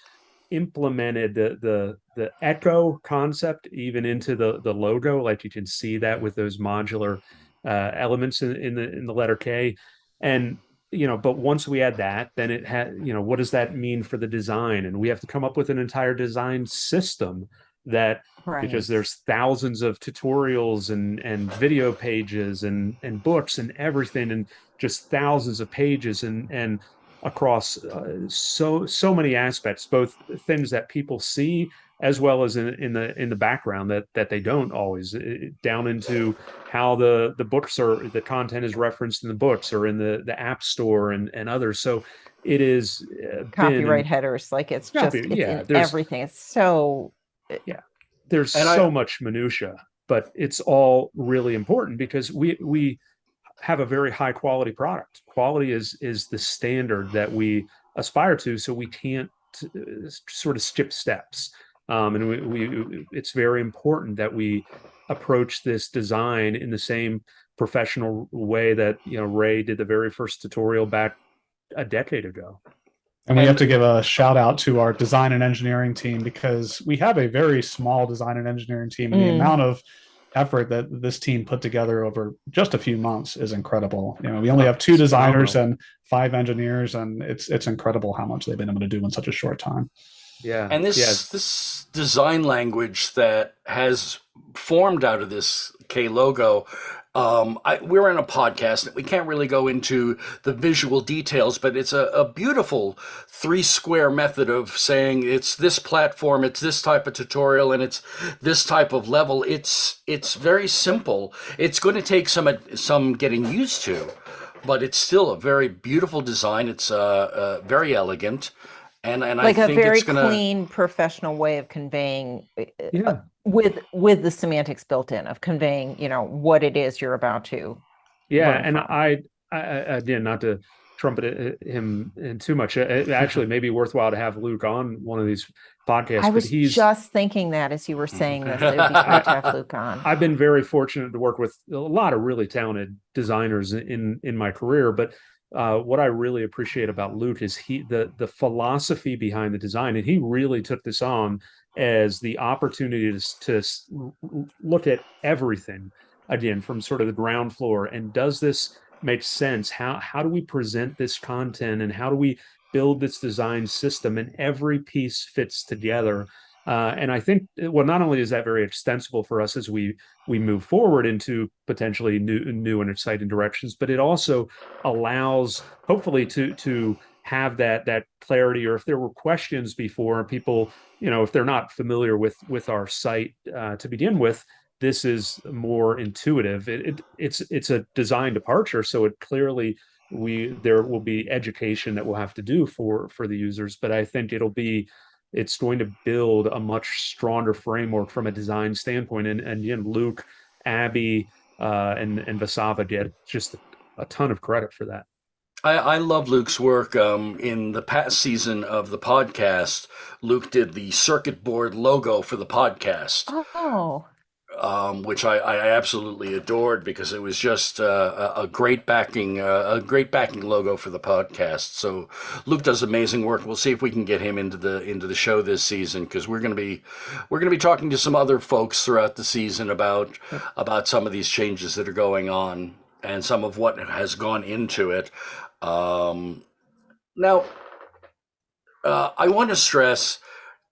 Speaker 4: implemented the echo concept even into the logo. Like you can see that with those modular elements in the letter K. And but once we add that, then it had, what does that mean for the design? And we have to come up with an entire design system that, because
Speaker 2: Right.
Speaker 4: there's thousands of tutorials and video pages and books and everything, and just thousands of pages and across so many aspects, both things that people see as well as in the background that they don't always, down into how the books are, the content is referenced in the books or in the app store and others. So it is been
Speaker 2: Copyright headers, like it's just, it's
Speaker 4: yeah,
Speaker 2: in everything. It's so,
Speaker 4: yeah, there's
Speaker 1: And
Speaker 4: so much minutia, but it's all really important because we have a very high quality product. Quality is the standard that we aspire to, so we can't sort of skip steps. And it's very important that we approach this design in the same professional way that Ray did the very first tutorial back a decade ago.
Speaker 3: And we have
Speaker 1: and
Speaker 3: to give a shout out to our design and engineering team because we have a very small design and engineering team, and the amount of effort that this team put together over just a few months is incredible. We only have 2
Speaker 4: It's
Speaker 3: designers
Speaker 4: phenomenal.
Speaker 3: and 5 engineers, and it's incredible how much they've been able to do in such a short time.
Speaker 4: Yeah,
Speaker 1: And
Speaker 4: yeah,
Speaker 1: this design language that has formed out of this K logo, we're in a podcast. We can't really go into the visual details, but it's a beautiful 3-square method of saying it's this platform, it's this type of tutorial, and it's this type of level. It's very simple. It's going to take some getting used to, but it's still a very beautiful design. It's very elegant. And I
Speaker 2: like a
Speaker 1: think
Speaker 2: very
Speaker 1: it's gonna.
Speaker 2: clean professional way of conveying
Speaker 4: yeah.
Speaker 2: with the semantics built in of conveying what it is you're about to
Speaker 4: Yeah,
Speaker 2: learn
Speaker 4: and
Speaker 2: from.
Speaker 4: I again, not to trumpet him in too much. It actually may be worthwhile to have Luke on one of these
Speaker 2: I
Speaker 4: podcasts, but
Speaker 2: was just thinking that as you were saying this, it would be great to have Luke on.
Speaker 4: I've been very fortunate to work with a lot of really talented designers in my career. But what I really appreciate about Luke is the philosophy behind the design, and he really took this on as the opportunity to look at everything again from sort of the ground floor. And does this make sense? How do we present this content, and how do we build this design system? And every piece fits together. And I think, well, not only is that very extensible for us as we move forward into potentially new and exciting directions, but it also allows hopefully to have that clarity. Or if there were questions before, people, if they're not familiar with our site to begin with, this is more intuitive. It's a design departure, so it clearly there will be education that we'll have to do for the users. But I think it's going to build a much stronger framework from a design standpoint. And again, Luke, Abby, and Vasava get just a ton of credit for that.
Speaker 1: I love Luke's work. In the past season of the podcast, Luke did the circuit board logo for the podcast,
Speaker 2: Oh,
Speaker 1: which I absolutely adored because it was just a great backing logo for the podcast. So Luke does amazing work. We'll see if we can get him into the show this season, because we're gonna be talking to some other folks throughout the season about some of these changes that are going on and some of what has gone into it. Now, I want to stress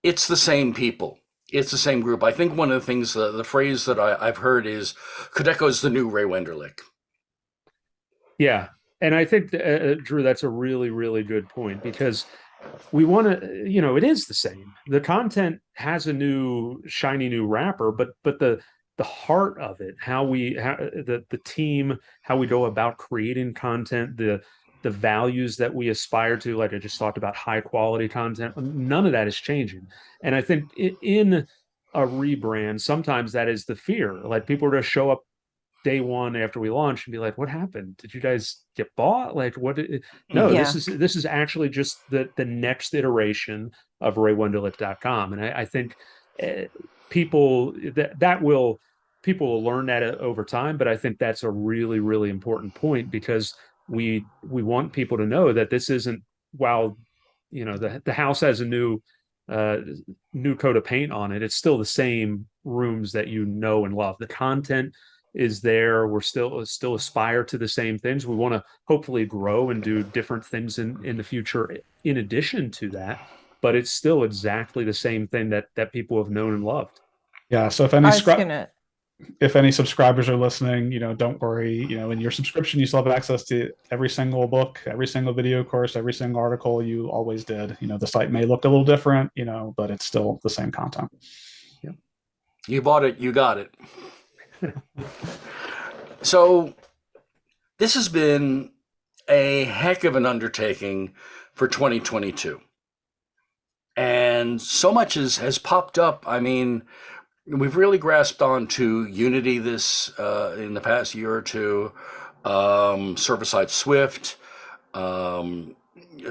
Speaker 1: it's the same people. It's the same group. I think one of the things, the phrase that I've heard is Kodeco is the new Ray Wenderlich.
Speaker 4: Yeah. And I think, Drew, that's a really, really good point, because we want to, it is the same. The content has a new shiny new wrapper, but the heart of it, how the team, how we go about creating content, the values that we aspire to, like I just talked about, high quality content, none of that is changing. And I think in a rebrand, sometimes that is the fear. Like people are going to show up day one after we launch and be like, what happened? Did you guys get bought? Like what? No,
Speaker 1: Mhm.
Speaker 2: Yeah.
Speaker 4: this is actually just the next iteration of Wenderlich.com. And I think uh, people that will people will learn that over time. But I think that's a really, really important point, because we want people to know that this isn't, while the house has a uh new coat of paint on it, it's still the same rooms that you know and love. The content is there. We're still aspire to the same things. We want to hopefully grow and do different things in the future in addition to that, but it's still exactly the same thing that people have known and loved.
Speaker 3: Yeah. So
Speaker 2: I was gonna.
Speaker 3: if any subscribers are listening, don't worry. In your subscription, you still have access to every single book, every single video course, every single article you always did. The site may look a little different, but it's still the same content.
Speaker 4: Yeah.
Speaker 1: You bought it, you got it. So this has been a heck of an undertaking for 2022. And so much has popped up. I mean, we've really grasped onto Unity this in the past year or two, server-side Swift,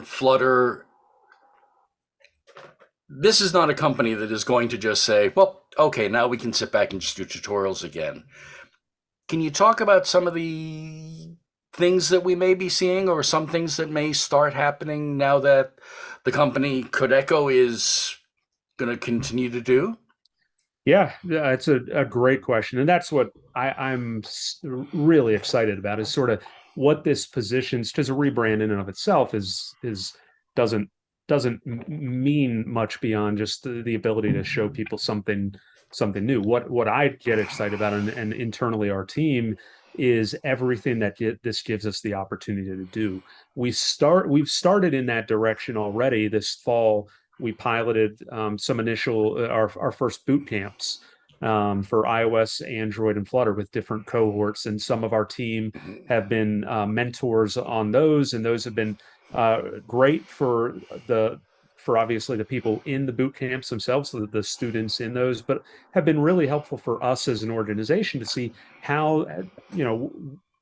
Speaker 1: Flutter. This is not a company that is going to just say, well, okay, now we can sit back and just do tutorials again. Can you talk about some of the things that we may be seeing, or some things that may start happening now that the company Kodeco is going to continue to do?
Speaker 4: Yeah, it's a great question. And that's what I'm really excited about, is sort of what this positions, because a rebrand in and of itself is doesn't mean much beyond just the ability to show people something new. What I get excited about, and internally our team, is everything that this gives us the opportunity to do. We've started in that direction already. This fall we piloted some initial our first boot camps for iOS, Android, and Flutter with different cohorts, and some of our team have been mentors on those, and those have been great for obviously the people in the boot camps themselves, so the students in those, but have been really helpful for us as an organization to see how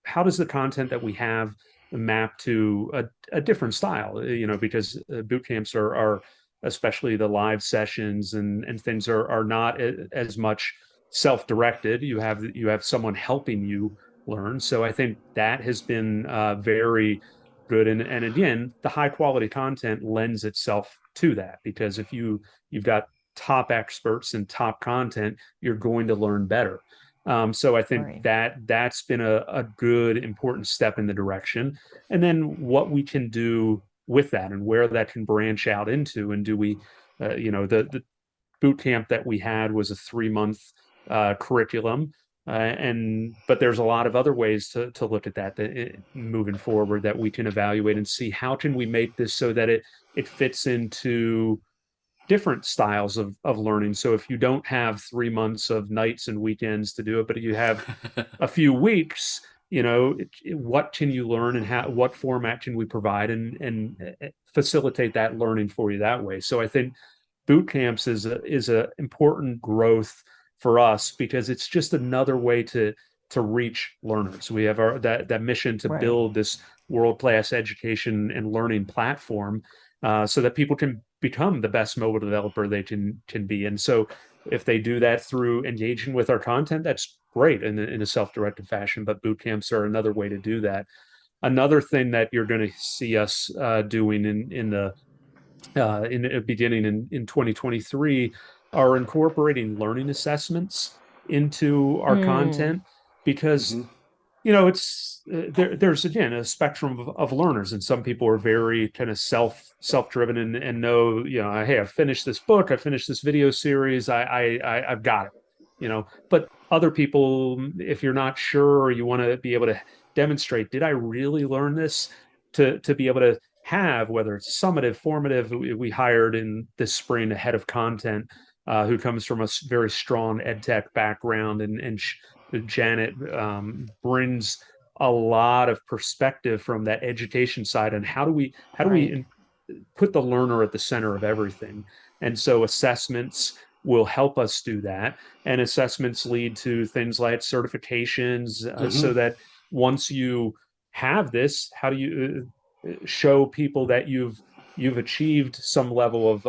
Speaker 4: how does the content that we have map to a different style, because boot camps are especially the live sessions and things are not as much self-directed. You have someone helping you learn. So I think that has been very good. And again, the high quality content lends itself to that, because if you've got top experts and top content, you're going to learn better. So I think
Speaker 2: Right.
Speaker 4: that's been a good important step in the direction. And then what we can do with that and where that can branch out into, and do we the boot camp that we had was a 3-month curriculum, and but there's a lot of other ways to look at that moving forward, that we can evaluate and see how can we make this so that it fits into different styles of learning. So if you don't have 3 months of nights and weekends to do it, but you have a few weeks, what can you learn, and what format can we provide, and facilitate that learning for you that way. So I think boot camps is a important growth for us, because it's just another way to reach learners. We have that mission to
Speaker 2: Right.
Speaker 4: build this world-class education and learning platform, so that people can become the best mobile developer they can be. And so if they do that through engaging with our content, that's great in a self-directed fashion. But boot camps are another way to do that. Another thing that you're going to see us doing in the beginning in 2023 are incorporating learning assessments into our
Speaker 2: Mm,
Speaker 4: content, because
Speaker 1: Mhm.
Speaker 4: it's there's again a spectrum of learners, and some people are very kind of self-driven and know, hey, I've finished this book, I finished this video series, I've got it, but other people, if you're not sure, or you want to be able to demonstrate, did I really learn this, to be able to have, whether it's summative, formative. We hired in this spring a head of content who comes from a very strong ed tech background, and Janet brings a lot of perspective from that education side on how do we
Speaker 2: Right.
Speaker 4: put the learner at the center of everything. And so assessments will help us do that. And assessments lead to things like certifications,
Speaker 1: Hmm.
Speaker 4: so that once you have this, how do you show people that you've achieved some level of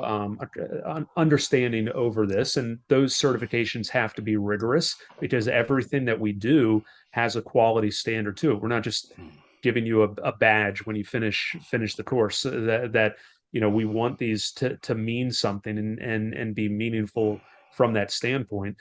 Speaker 4: understanding over this? And those certifications have to be rigorous, because everything that we do has a quality standard to it. We're not just giving you a badge when you finish the course. That we want these to mean something and be meaningful from that standpoint.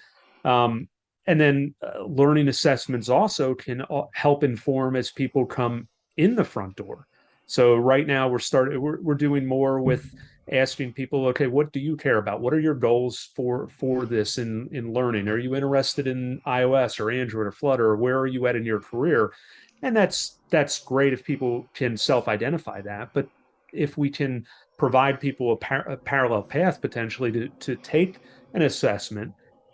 Speaker 4: Um, and then learning assessments also can help inform as people come in the front door. So right now we're doing more with asking people, okay, what do you care about? What are your goals for this in learning? Are you interested in iOS or Android or Flutter? Or where are you at in your career? And that's great if people can self-identify that. But if we can provide people a parallel path potentially to take an assessment,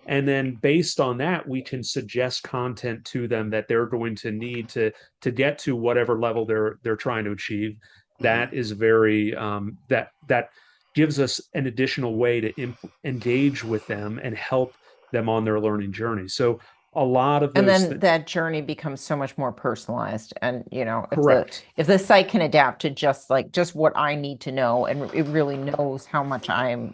Speaker 4: and then based on that, we can suggest content to them that they're going to need to get to whatever level they're trying to achieve. That is very that gives us an additional way to engage with them and help them on their learning journey. So a lot of
Speaker 2: And
Speaker 4: those
Speaker 2: then that journey becomes so much more personalized. And
Speaker 4: correct.
Speaker 2: if the site can adapt to just what I need to know, and it really knows how much I've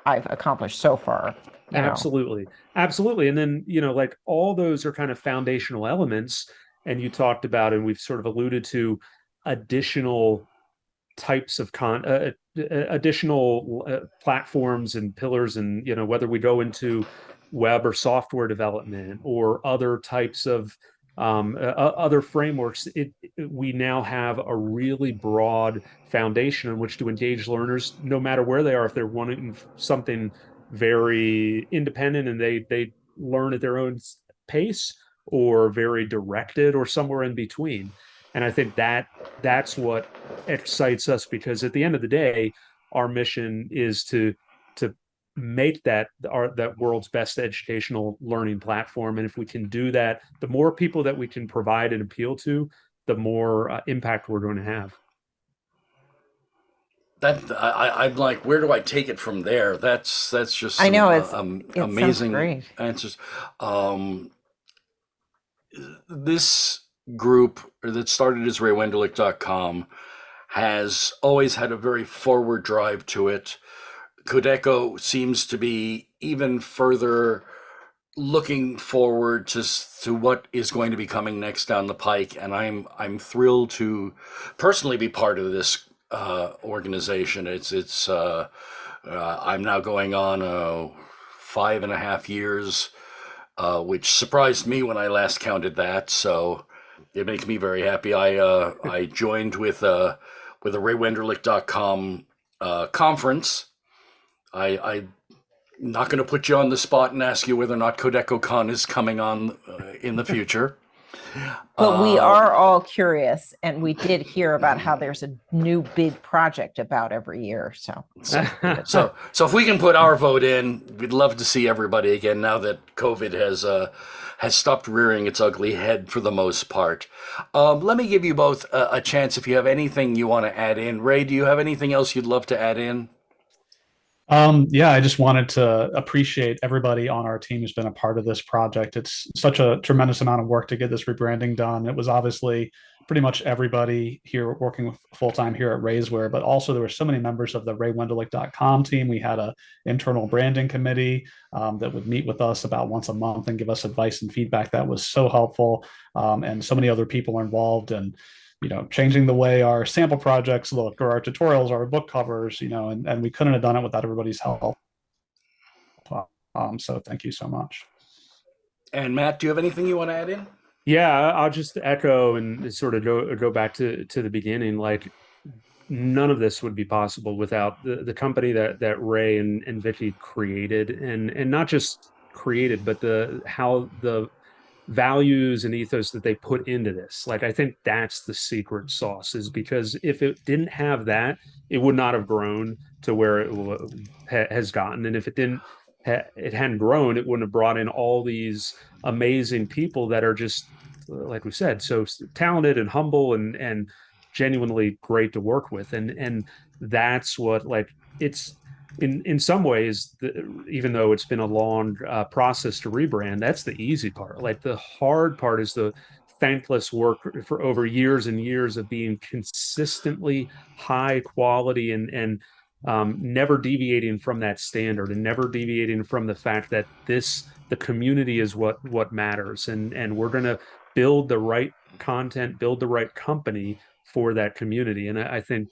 Speaker 2: accomplished so far.
Speaker 4: Absolutely. Absolutely. And then, like all those are kind of foundational elements. And you talked about, and we've sort of alluded to additional types of additional platforms and pillars, and whether we go into web or software development or other types of other frameworks, we now have a really broad foundation in which to engage learners, no matter where they are. If they're wanting something very independent and they learn at their own pace, or very directed, or somewhere in between. And I think that's what excites us, because at the end of the day, our mission is to make that world's best educational learning platform. And if we can do that, the more people that we can provide and appeal to, the more impact we're going to have.
Speaker 1: I'm like, where do I take it from there? That's just
Speaker 2: I
Speaker 1: some
Speaker 2: know it sounds
Speaker 1: amazing
Speaker 2: great.
Speaker 1: answers. Um, this group that started as Wenderlich.com has always had a very forward drive to it. Kodeco seems to be even further looking forward to what is going to be coming next down the pike, and I'm thrilled to personally be part of this organization. I'm now going on 5.5 years, which surprised me when I last counted that. So it makes me very happy. I joined with a rebrand.com conference. I'm not going to put you on the spot and ask you whether or not CodecoCon is coming on in the future.
Speaker 2: But we are
Speaker 1: Um,
Speaker 2: all curious, and we did hear about how there's a new big project about every year. So
Speaker 1: so if we can put our vote in, we'd love to see everybody again now that COVID has stopped rearing its ugly head for the most part. Let me give you both a chance if you have anything you want to add in. Ray, do you have anything else you'd love to add in?
Speaker 3: Yeah, I just wanted to appreciate everybody on our team who's been a part of this project. It's such a tremendous amount of work to get this rebranding done. It was obviously pretty much everybody here working full time here at Raiseware, but also there were so many members of the RayWenderlich.com team. We had a internal branding committee that would meet with us about once a month and give us advice and feedback. That was so helpful, and so many other people are involved. And changing the way our sample projects look, or our tutorials, our book covers, and we couldn't have done it without everybody's help. So thank you so much.
Speaker 1: And Matt, do you have anything you want to add in?
Speaker 4: Yeah, I'll just echo and sort of go back to the beginning. Like, none of this would be possible without the company that Ray and Vicky created, and not just created, but how the values and ethos that they put into this. Like, I think that's the secret sauce, is because if it didn't have that, it would not have grown to where it has gotten. And if it hadn't grown, it wouldn't have brought in all these amazing people that are just like we said, so talented and humble and genuinely great to work with. And that's what, like, it's in some ways, even though it's been a long process to rebrand, that's the easy part. Like, the hard part is the thankless work for over years and years of being consistently high quality and never deviating from that standard, and never deviating from the fact that the community is what matters, and we're going to build the right content, build the right company for that community. And I think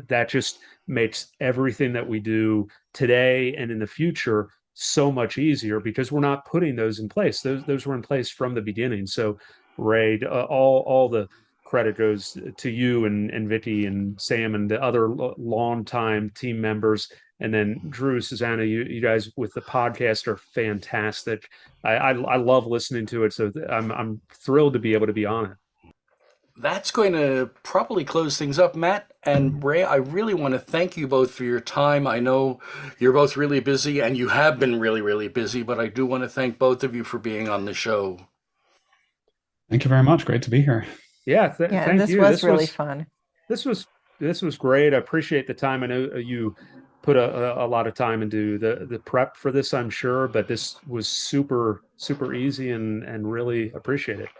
Speaker 4: that just makes everything that we do today and in the future so much easier, because we're not putting those in place. Those were in place from the beginning. So, Ray, all the credit goes to you and Vicky and Sam and the other longtime team members. And then Drew, Susanna, you guys with the podcast are fantastic. I love listening to it. So I'm thrilled to be able to be on it.
Speaker 1: That's going to probably close things up, Matt and Ray. I really want to thank you both for your time. I know you're both really busy, and you have been really, really busy, but I do want to thank both of you for being on the show.
Speaker 3: Thank you very much. Great to be here.
Speaker 4: Yeah, thank
Speaker 2: this
Speaker 4: you.
Speaker 2: was really fun.
Speaker 4: This was great. I appreciate the time. I know you put a lot of time into the prep for this, I'm sure, but this was super, super easy, and really appreciate it.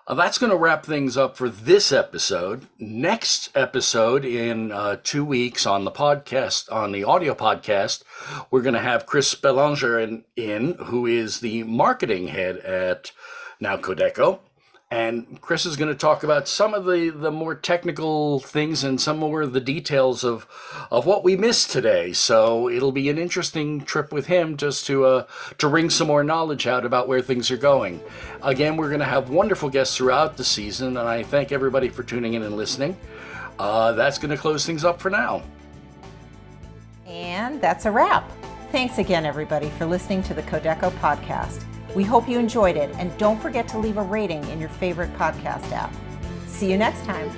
Speaker 1: That's going to wrap things up for this episode. Next episode in 2 weeks on the podcast, on the audio podcast, we're going to have Chris Belanger in, who is the marketing head at now Kodeco. And Chris is going to talk about some of the more technical things and some more of the details of what we missed today. So it'll be an interesting trip with him, just to wring some more knowledge out about where things are going. Again, we're going to have wonderful guests throughout the season, and I thank everybody for tuning in and listening. That's going to close things up for now.
Speaker 2: And that's a wrap. Thanks again, everybody, for listening to the Kodeco podcast. We hope you enjoyed it, and don't forget to leave a rating in your favorite podcast app. See you next time.